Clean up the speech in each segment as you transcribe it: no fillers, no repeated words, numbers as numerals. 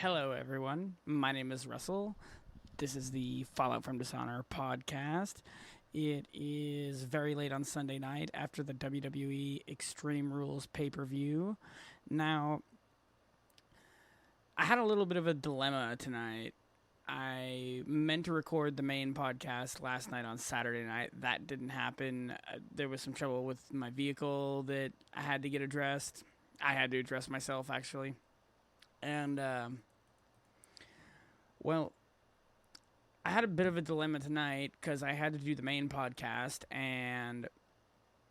Hello, everyone. My name is Russell. This is the Fallout from Dishonor podcast. It is very late on Sunday night after the WWE Extreme Rules pay per view. Now, I had a little bit of a dilemma tonight. I meant to record the main podcast last night on Saturday night. That didn't happen. There was some trouble with my vehicle that I had to get addressed. I had to address myself, actually. And, well, I had a bit of a dilemma tonight because I had to do the main podcast, and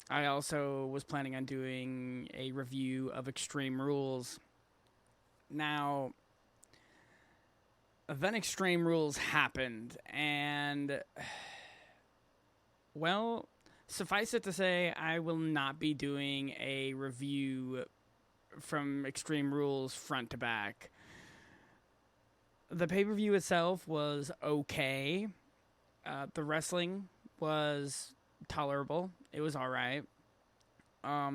I also was planning on doing a review of Extreme Rules. Now, then Extreme Rules happened, and, well, suffice it to say, I will not be doing a review from Extreme Rules front to back. The pay-per-view itself was okay. The wrestling was tolerable. It was all right. A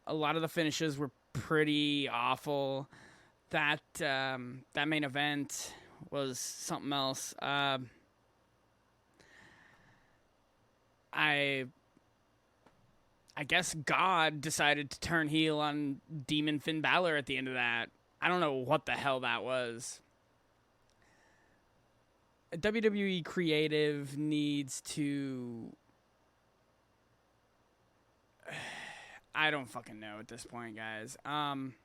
lot of the finishes were pretty awful. That main event was something else. I guess God decided to turn heel on Demon Finn Balor at the end of that. I don't know what the hell that was. WWE Creative needs to... I don't fucking know at this point, guys. I'm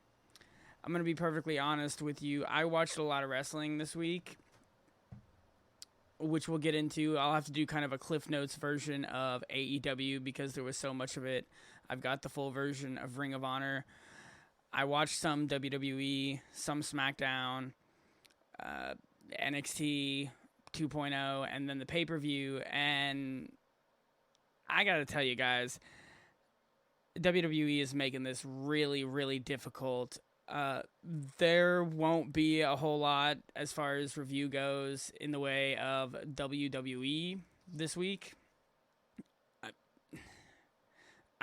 going to be perfectly honest with you. I watched a lot of wrestling this week, which we'll get into. I'll have to do kind of a Cliff Notes version of AEW because there was so much of it. I've got the full version of Ring of Honor. I watched some WWE, some SmackDown, NXT 2.0, and then the pay-per-view. And I got to tell you guys, WWE is making this really, really difficult. There won't be a whole lot as far as review goes in the way of WWE this week.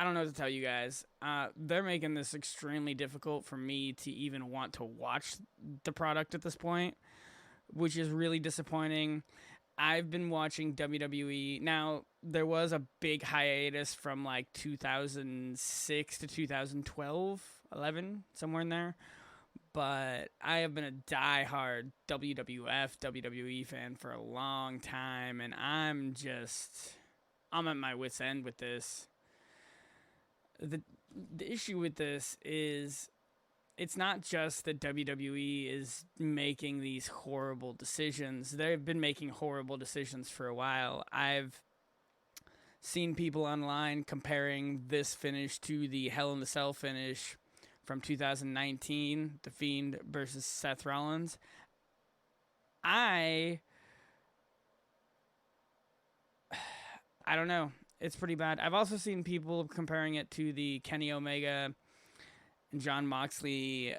I don't know what to tell you guys. They're making this extremely difficult for me to even want to watch the product at this point, which is really disappointing. I've been watching WWE. Now, there was a big hiatus from like 2006 to 2012, 11, somewhere in there. But I have been a diehard WWF, WWE fan for a long time, and I'm at my wit's end with this. The issue with this is it's not just that WWE is making these horrible decisions. They've been making horrible decisions for a while. I've seen people online comparing this finish to the Hell in the Cell finish from 2019, The Fiend versus Seth Rollins. I don't know. It's pretty bad. I've also seen people comparing it to the Kenny Omega and Jon Moxley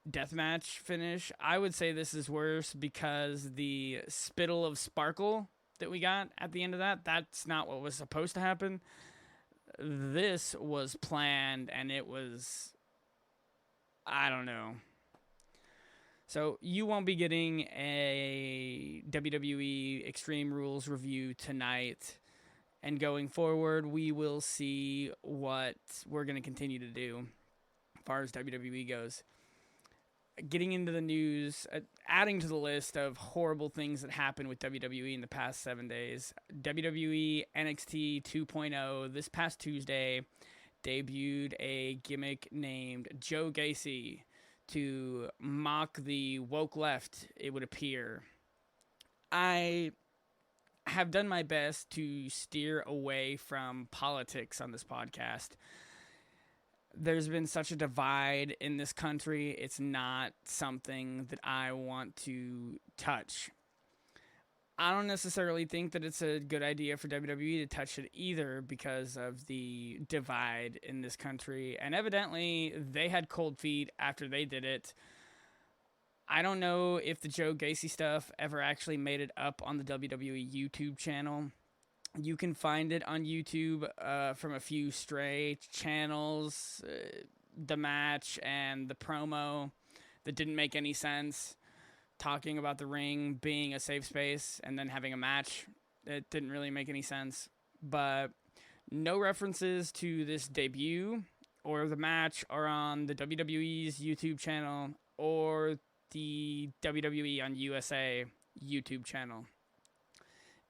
deathmatch finish. I would say this is worse because the spittle of sparkle that we got at the end of that's not what was supposed to happen. This was planned, and it was... I don't know. So you won't be getting a WWE Extreme Rules review tonight. And going forward, we will see what we're going to continue to do as far as WWE goes. Getting into the news, adding to the list of horrible things that happened with WWE in the past 7 days. WWE NXT 2.0 this past Tuesday debuted a gimmick named Joe Gacy to mock the woke left, it would appear. I have done my best to steer away from politics on this podcast. There's been such a divide in this country. It's not something that I want to touch. I don't necessarily think that it's a good idea for WWE to touch it either because of the divide in this country. And evidently, they had cold feet after they did it. I don't know if the Joe Gacy stuff ever actually made it up on the WWE YouTube channel. You can find it on YouTube from a few stray channels. the match and the promo that didn't make any sense. Talking about the ring being a safe space and then having a match, it didn't really make any sense. But no references to this debut or the match are on the WWE's YouTube channel or the WWE on USA YouTube channel.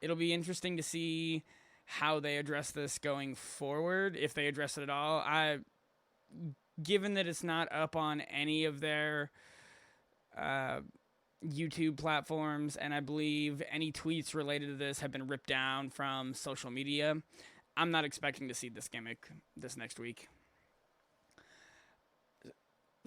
It'll be interesting to see how they address this going forward, if they address it at all. Given that it's not up on any of their YouTube platforms, and I believe any tweets related to this have been ripped down from social media, I'm not expecting to see this gimmick this next week.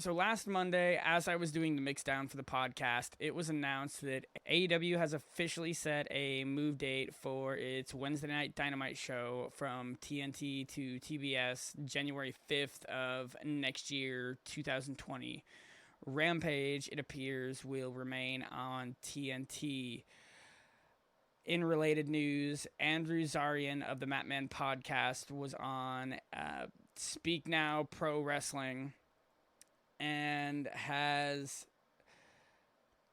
So last Monday, as I was doing the mix down for the podcast, it was announced that AEW has officially set a move date for its Wednesday night Dynamite show from TNT to TBS, January 5th of next year, 2020. Rampage, it appears, will remain on TNT. In related news, Andrew Zarian of the Matman podcast was on Speak Now Pro Wrestling and has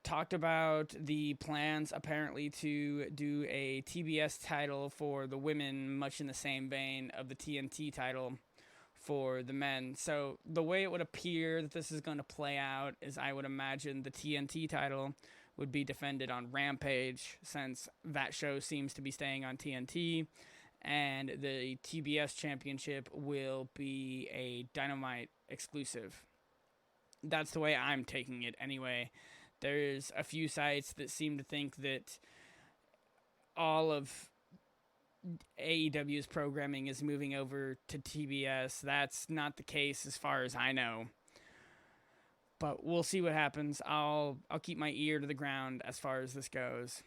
talked about the plans apparently to do a TBS title for the women, much in the same vein of the TNT title for the men. So the way it would appear that this is going to play out is I would imagine the TNT title would be defended on Rampage, since that show seems to be staying on TNT, and the TBS championship will be a Dynamite exclusive. That's the way I'm taking it anyway. There's a few sites that seem to think that all of AEW's programming is moving over to TBS. That's not the case as far as I know. But we'll see what happens. I'll keep my ear to the ground as far as this goes.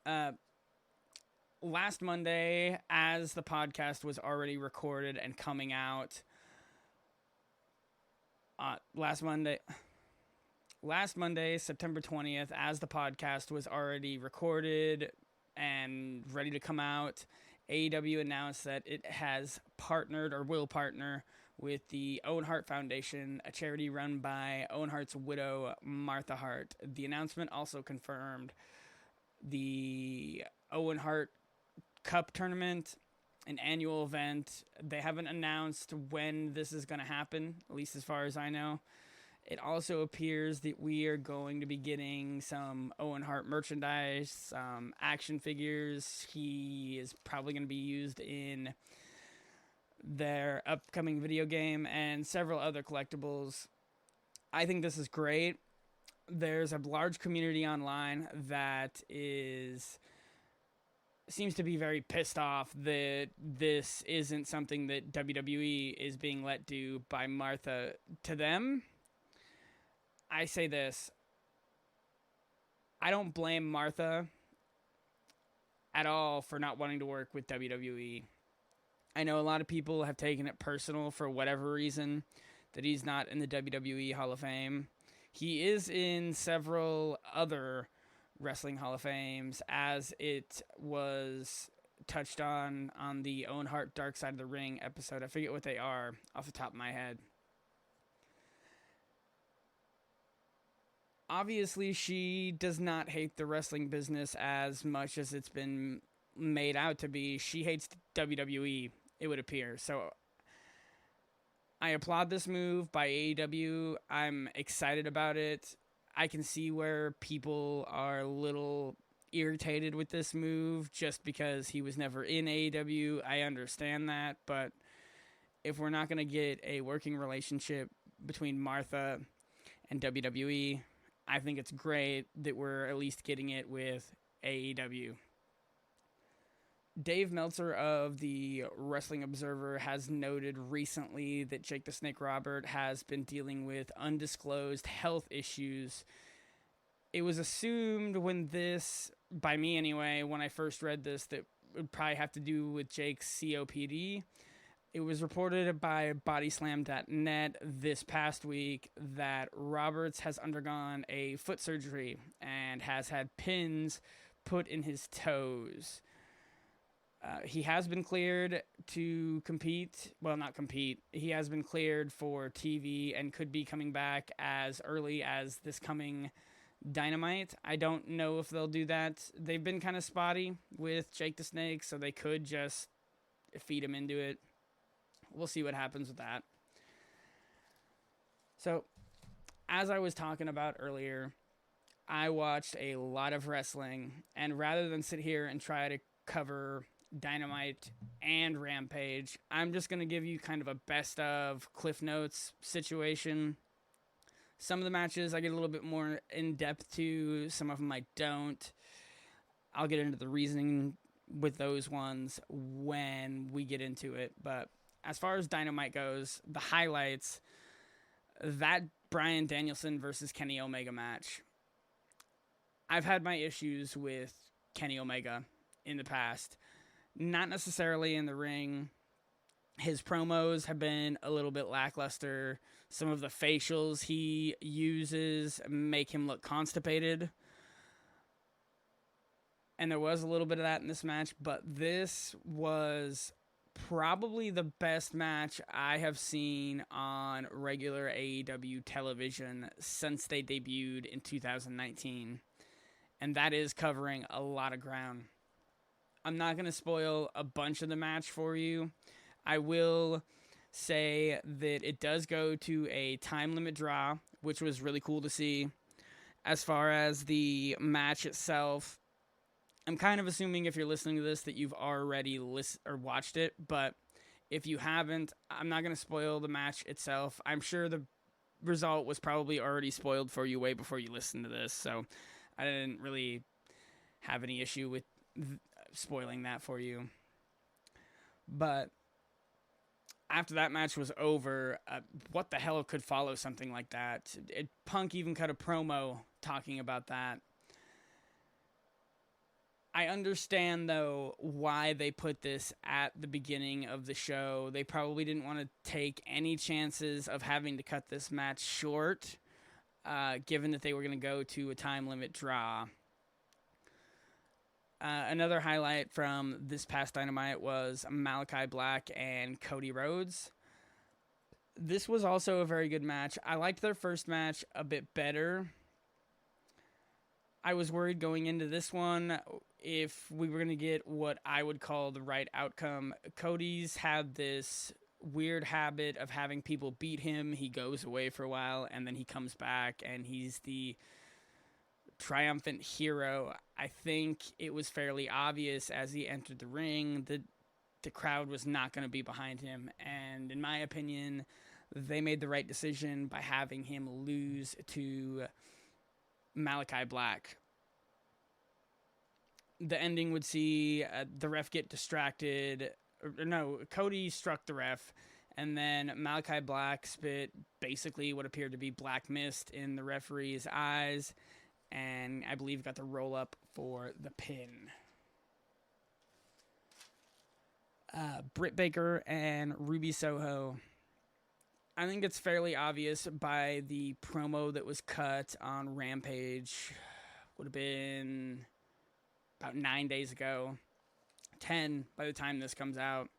Last Monday, as the podcast was already recorded and coming out, last Monday, September 20th, as the podcast was already recorded and ready to come out, AEW announced that it has partnered or will partner with the Owen Hart Foundation, a charity run by Owen Hart's widow, Martha Hart. The announcement also confirmed the Owen Hart Cup tournament, an annual event. They haven't announced when this is going to happen, at least as far as I know. It also appears that we are going to be getting some Owen Hart merchandise, some action figures. He is probably going to be used in their upcoming video game and several other collectibles. I think this is great. There's a large community online that seems to be very pissed off that this isn't something that WWE is being let do by Martha. To them, I say this: I don't blame Martha at all for not wanting to work with WWE. I know a lot of people have taken it personal for whatever reason that he's not in the WWE Hall of Fame. He is in several other Wrestling Hall of Fames, as it was touched on the Owen Hart Dark Side of the Ring episode. I forget what they are off the top of my head. Obviously, she does not hate the wrestling business as much as it's been made out to be. She hates WWE, it would appear. So I applaud this move by AEW. I'm excited about it. I can see where people are a little irritated with this move just because he was never in AEW. I understand that, but if we're not going to get a working relationship between Martha and WWE, I think it's great that we're at least getting it with AEW. Dave Meltzer of the Wrestling Observer has noted recently that Jake the Snake Robert has been dealing with undisclosed health issues. It was assumed by me anyway, when I first read this, that it would probably have to do with Jake's COPD. It was reported by Bodyslam.net this past week that Roberts has undergone a foot surgery and has had pins put in his toes. He has been cleared to compete. Well, not compete. He has been cleared for TV and could be coming back as early as this coming Dynamite. I don't know if they'll do that. They've been kind of spotty with Jake the Snake, so they could just feed him into it. We'll see what happens with that. So, as I was talking about earlier, I watched a lot of wrestling, and rather than sit here and try to cover Dynamite and Rampage, I'm just going to give you kind of a best of Cliff Notes situation. Some of the matches I get a little bit more in depth to, some of them I don't. I'll get into the reasoning with those ones when we get into it. But as far as Dynamite goes, the highlights, that Bryan Danielson versus Kenny Omega match. I've had my issues with Kenny Omega in the past. Not necessarily in the ring. His promos have been a little bit lackluster. Some of the facials he uses make him look constipated. And there was a little bit of that in this match, but this was probably the best match I have seen on regular AEW television since they debuted in 2019. And that is covering a lot of ground. I'm not going to spoil a bunch of the match for you. I will say that it does go to a time limit draw, which was really cool to see. As far as the match itself, I'm kind of assuming if you're listening to this that you've already watched it, but if you haven't, I'm not going to spoil the match itself. I'm sure the result was probably already spoiled for you way before you listened to this, so I didn't really have any issue with spoiling that for you. But after that match was over, what the hell could follow something like that? Punk even cut a promo talking about that. I understand, though, why they put this at the beginning of the show. They probably didn't want to take any chances of having to cut this match short, given that they were going to go to a time limit draw. Another highlight from this past Dynamite was Malachi Black and Cody Rhodes. This was also a very good match. I liked their first match a bit better. I was worried going into this one if we were going to get what I would call the right outcome. Cody's had this weird habit of having people beat him. He goes away for a while, and then he comes back, and he's the triumphant hero. I think it was fairly obvious as he entered the ring that the crowd was not going to be behind him, and in my opinion, they made the right decision by having him lose to Malachi Black. The ending would see the ref get distracted. No, Cody struck the ref, and then Malachi Black spit basically what appeared to be black mist in the referee's eyes, and I believe got the roll up for the pin. Britt Baker and Ruby Soho. I think it's fairly obvious by the promo that was cut on Rampage. Would have been about 9 days ago. 10 by the time this comes out.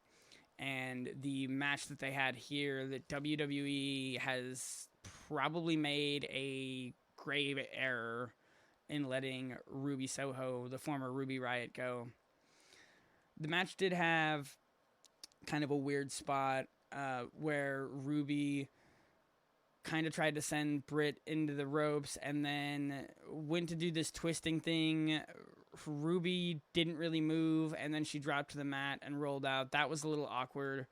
And the match that they had here, that WWE has probably made a grave error in letting Ruby Soho, the former Ruby Riott, go. The match did have kind of a weird spot where Ruby kind of tried to send Britt into the ropes and then went to do this twisting thing. Ruby didn't really move, and then she dropped to the mat and rolled out. That was a little awkward.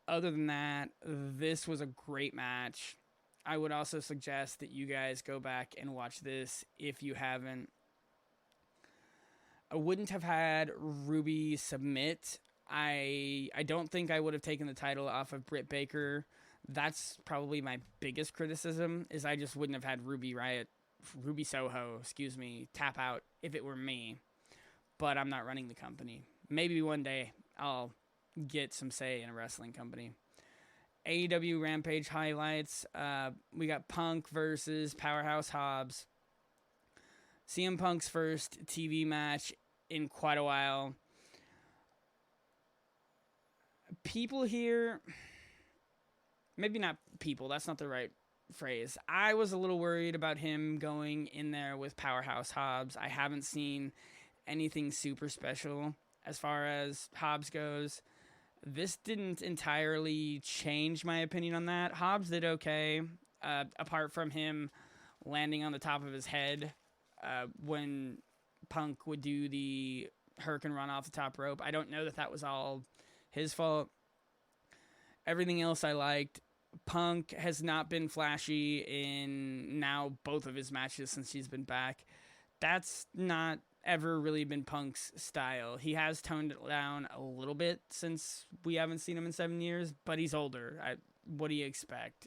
Other than that, this was a great match. I would also suggest that you guys go back and watch this if you haven't. I wouldn't have had Ruby submit. I don't think I would have taken the title off of Britt Baker. That's probably my biggest criticism, is I just wouldn't have had Ruby Soho, tap out if it were me. But I'm not running the company. Maybe one day I'll get some say in a wrestling company. AEW Rampage highlights. We got Punk versus Powerhouse Hobbs. CM Punk's first TV match in quite a while. people here, maybe not people, that's not the right phrase. I was a little worried about him going in there with Powerhouse Hobbs. I haven't seen anything super special as far as Hobbs goes. This didn't entirely change my opinion on that. Hobbs did okay, apart from him landing on the top of his head when Punk would do the Hurricane Run off the top rope. I don't know that that was all his fault. Everything else I liked. Punk has not been flashy in now both of his matches since he's been back. That's not ever really been Punk's style. He has toned it down a little bit since we haven't seen him in 7 years, but he's older. What do you expect?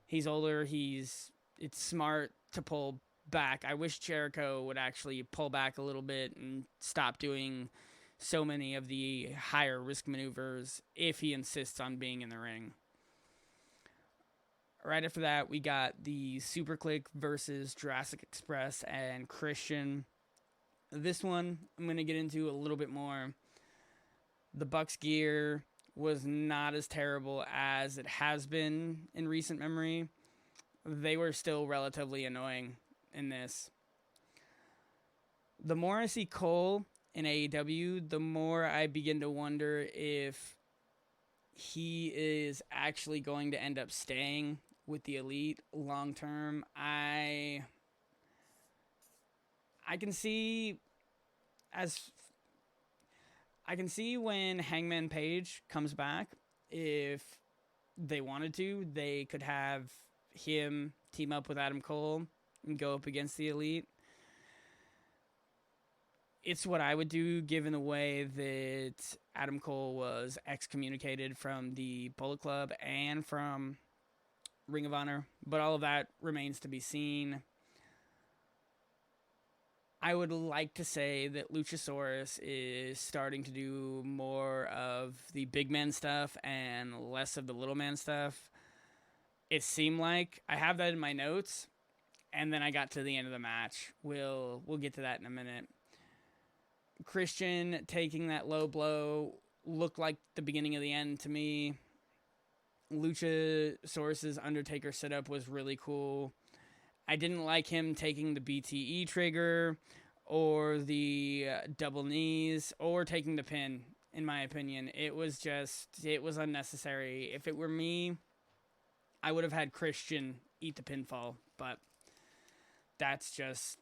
He's older. It's smart to pull back. I wish Jericho would actually pull back a little bit and stop doing so many of the higher risk maneuvers if he insists on being in the ring. Right after that, we got the Super Click versus Jurassic Express and Christian. This one, I'm going to get into a little bit more. The Bucks gear was not as terrible as it has been in recent memory. They were still relatively annoying in this. The more I see Cole in AEW, the more I begin to wonder if he is actually going to end up staying with the Elite long term. I can see when Hangman Page comes back, if they wanted to, they could have him team up with Adam Cole and go up against the Elite. It's what I would do given the way that Adam Cole was excommunicated from the Bullet Club and from Ring of Honor, but all of that remains to be seen. I would like to say that Luchasaurus is starting to do more of the big man stuff and less of the little man stuff. It seemed like I have that in my notes, and then I got to the end of the match. We'll get to that in a minute. Christian taking that low blow looked like the beginning of the end to me. Luchasaurus's Undertaker setup was really cool. I didn't like him taking the BTE trigger or the double knees or taking the pin, in my opinion. It was unnecessary. If it were me, I would have had Christian eat the pinfall, but that's just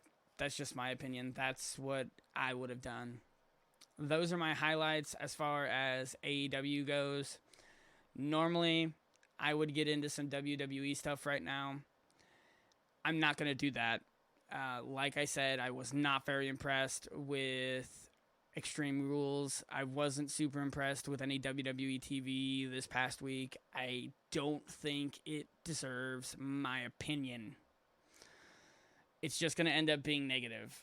my opinion. That's what I would have done. Those are my highlights as far as AEW goes. Normally, I would get into some WWE stuff right now. I'm not going to do that. Like I said, I was not very impressed with Extreme Rules. I wasn't super impressed with any WWE TV this past week. I don't think it deserves my opinion. It's just going to end up being negative.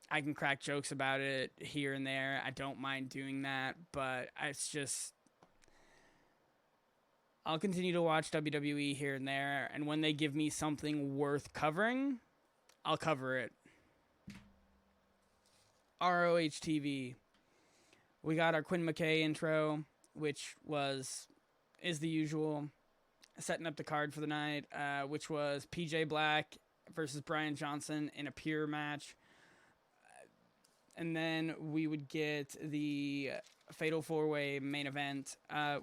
I can crack jokes about it here and there. I don't mind doing that, but it's just... I'll continue to watch WWE here and there, and when they give me something worth covering, I'll cover it. ROH TV. We got our Quinn McKay intro, which is the usual, setting up the card for the night, which was PJ Black versus Brian Johnson in a pure match. And then we would get the Fatal 4-Way main event.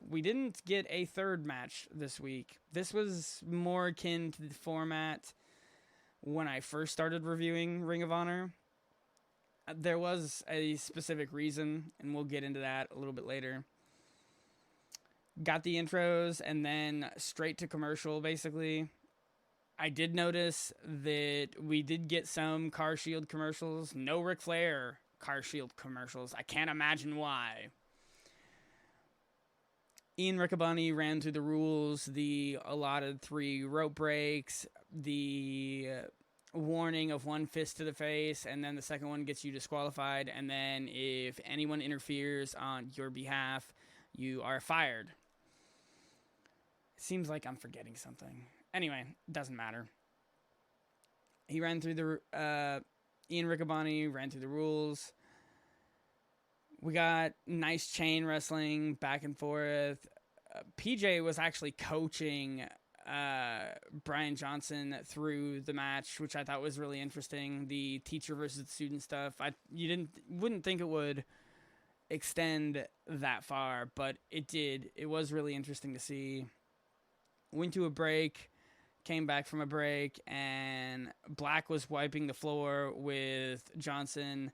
We didn't get a third match this week. This was more akin to the format when I first started reviewing Ring of Honor. There was a specific reason, and we'll get into that a little bit later. Got the intros, and then straight to commercial, basically. I did notice that we did get some Car Shield commercials. No Ric Flair Car Shield commercials. I can't imagine why. Ian Riccaboni ran through the rules, the allotted 3 rope breaks, the warning of 1 fist to the face, and then the second one gets you disqualified, and then if anyone interferes on your behalf, you are fired. It seems like I'm forgetting something. Anyway, doesn't matter. He ran through Ian Riccaboni ran through the rules. We got nice chain wrestling back and forth. PJ was actually coaching Brian Johnson through the match, which I thought was really interesting. The teacher versus student stuff. You wouldn't think it would extend that far, but it did. It was really interesting to see. Went to a break, came back from a break, and Black was wiping the floor with Johnson.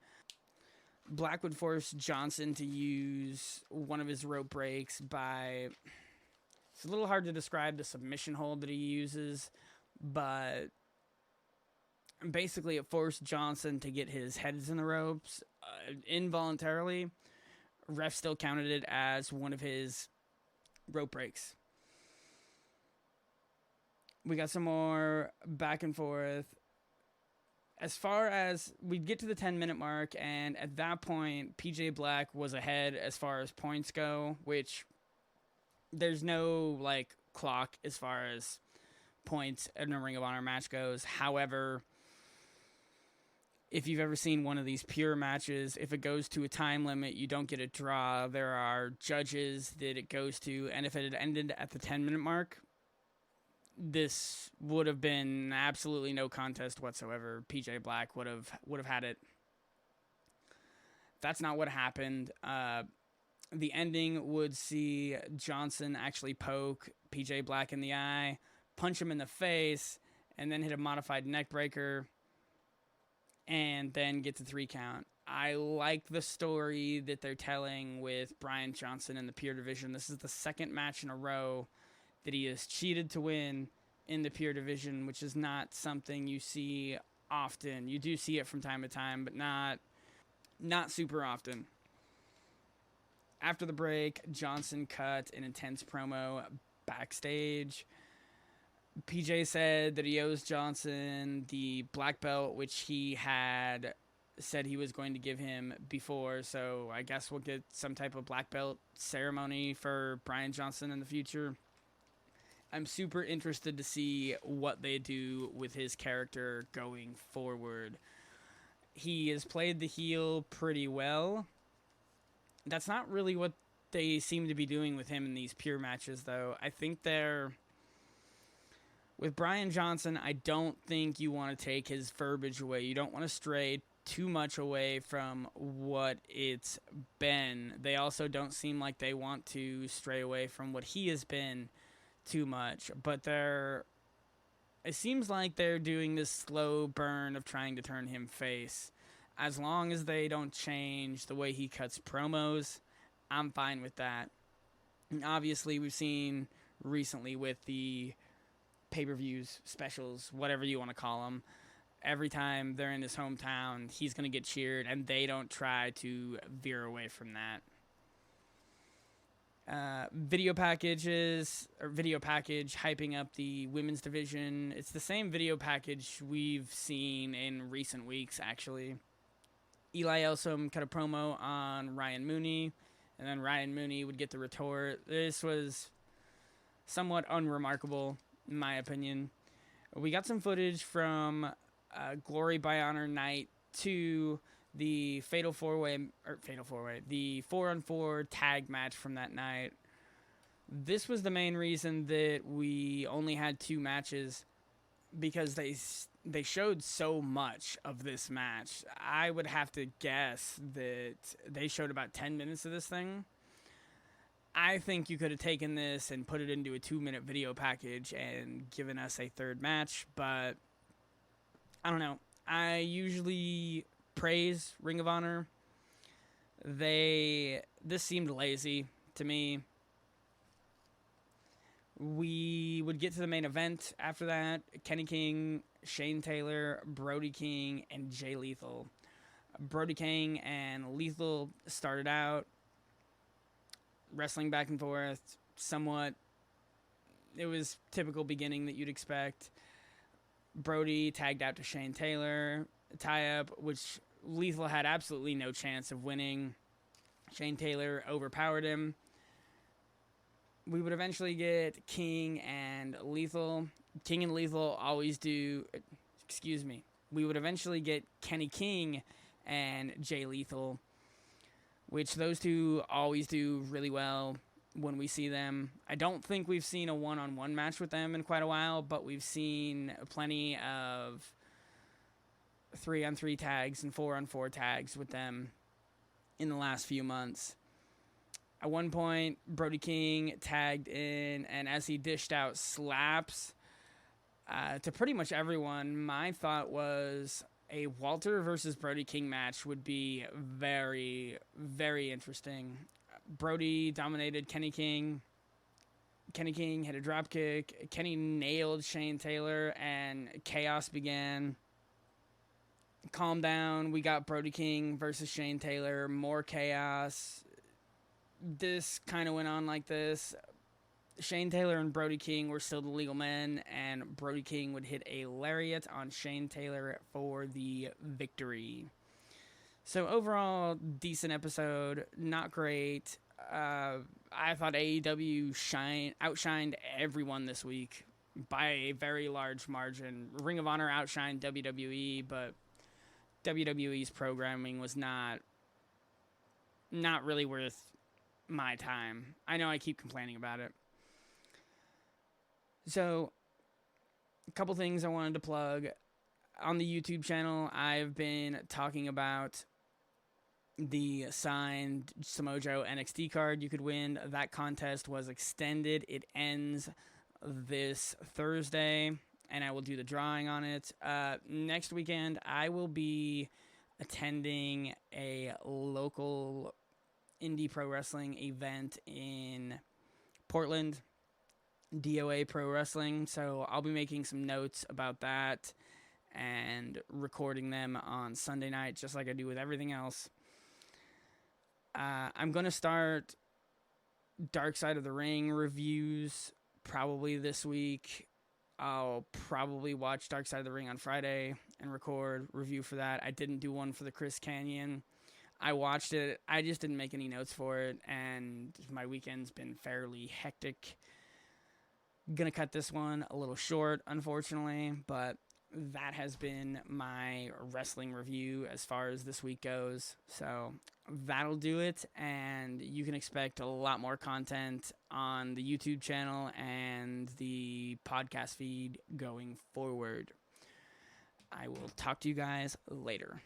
Black would force Johnson to use one of his rope breaks by... It's a little hard to describe the submission hold that he uses, but basically it forced Johnson to get his heads in the ropes involuntarily. Ref still counted it as one of his rope breaks. We got some more back and forth. As far as we'd get to the 10-minute mark, and at that point, PJ Black was ahead as far as points go, which there's no clock as far as points in a Ring of Honor match goes. However, if you've ever seen one of these pure matches, if it goes to a time limit, you don't get a draw. There are judges that it goes to, and if it had ended at the 10-minute mark, this would have been absolutely no contest whatsoever. PJ Black would have had it. That's not what happened. The ending would see Johnson actually poke PJ Black in the eye, punch him in the face, and then hit a modified neck breaker, and then get the 3 count. I like the story that they're telling with Brian Johnson in the pure division. This is the second match in a row that he has cheated to win in the pure division, which is not something you see often. You do see it from time to time, but not super often. After the break, Johnson cut an intense promo backstage. PJ said that he owes Johnson the black belt, which he had said he was going to give him before, so I guess we'll get some type of black belt ceremony for Brian Johnson in the future. I'm super interested to see what they do with his character going forward. He has played the heel pretty well. That's not really what they seem to be doing with him in these pure matches, though. I think with Brian Johnson, I don't think you want to take his verbiage away. You don't want to stray too much away from what it's been. They also don't seem like they want to stray away from what he has been too much, but it seems like they're doing this slow burn of trying to turn him face. As long as they don't change the way he cuts promos, I'm fine with that. And obviously, we've seen recently with the pay-per-views, specials, whatever you want to call them, every time they're in his hometown, he's going to get cheered, and they don't try to veer away from that. Video package hyping up the women's division. It's the same video package we've seen in recent weeks, actually. Eli Elsom cut a promo on Ryan Mooney, and then Ryan Mooney would get the retort. This was somewhat unremarkable, in my opinion. We got some footage from Glory by Honor Night 2, the the 4-on-4 tag match from that night. This was the main reason that we only had 2 matches, because they showed so much of this match. I would have to guess that they showed about 10 minutes of this thing. I think you could have taken this and put it into a 2-minute video package and given us a third match, but I don't know. I usually praise Ring of Honor. This seemed lazy to me. We would get to the main event after that. Kenny King, Shane Taylor, Brody King, and Jay Lethal. Brody King and Lethal started out wrestling back and forth somewhat. It was typical beginning that you'd expect. Brody tagged out to Shane Taylor, tie-up, which Lethal had absolutely no chance of winning. Shane Taylor overpowered him. We would eventually get King and Lethal. King and Lethal always do... Excuse me. We would eventually get Kenny King and Jay Lethal. which those two always do really well when we see them. I don't think we've seen a one-on-one match with them in quite a while, but we've seen plenty of 3-on-3 tags and 4-on-4 tags with them in the last few months. At one point, Brody King tagged in, and as he dished out slaps to pretty much everyone, my thought was a Walter versus Brody King match would be very, very interesting. Brody dominated Kenny King. Kenny King hit a dropkick. Kenny nailed Shane Taylor, and chaos began. Calm down. We got Brody King versus Shane Taylor. More chaos. This kind of went on like this. Shane Taylor and Brody King were still the legal men, and Brody King would hit a lariat on Shane Taylor for the victory. So overall, decent episode, not great. I thought AEW outshined everyone this week by a very large margin. Ring of Honor outshined WWE, but WWE's programming was not really worth my time. I know I keep complaining about it. So, a couple things I wanted to plug. On the YouTube channel, I've been talking about the signed Samoa Joe NXT card you could win. That contest was extended. It ends this Thursday, and I will do the drawing on it. Next weekend, I will be attending a local indie pro wrestling event in Portland, DOA Pro Wrestling. So I'll be making some notes about that and recording them on Sunday night, just like I do with everything else. I'm going to start Dark Side of the Ring reviews probably this week. I'll probably watch Dark Side of the Ring on Friday and record review for that. I didn't do one for the Chris Canyon. I watched it. I just didn't make any notes for it, and my weekend's been fairly hectic. Gonna cut this one a little short, unfortunately, but that has been my wrestling review as far as this week goes. So that'll do it, and you can expect a lot more content on the YouTube channel and the podcast feed going forward. I will talk to you guys later.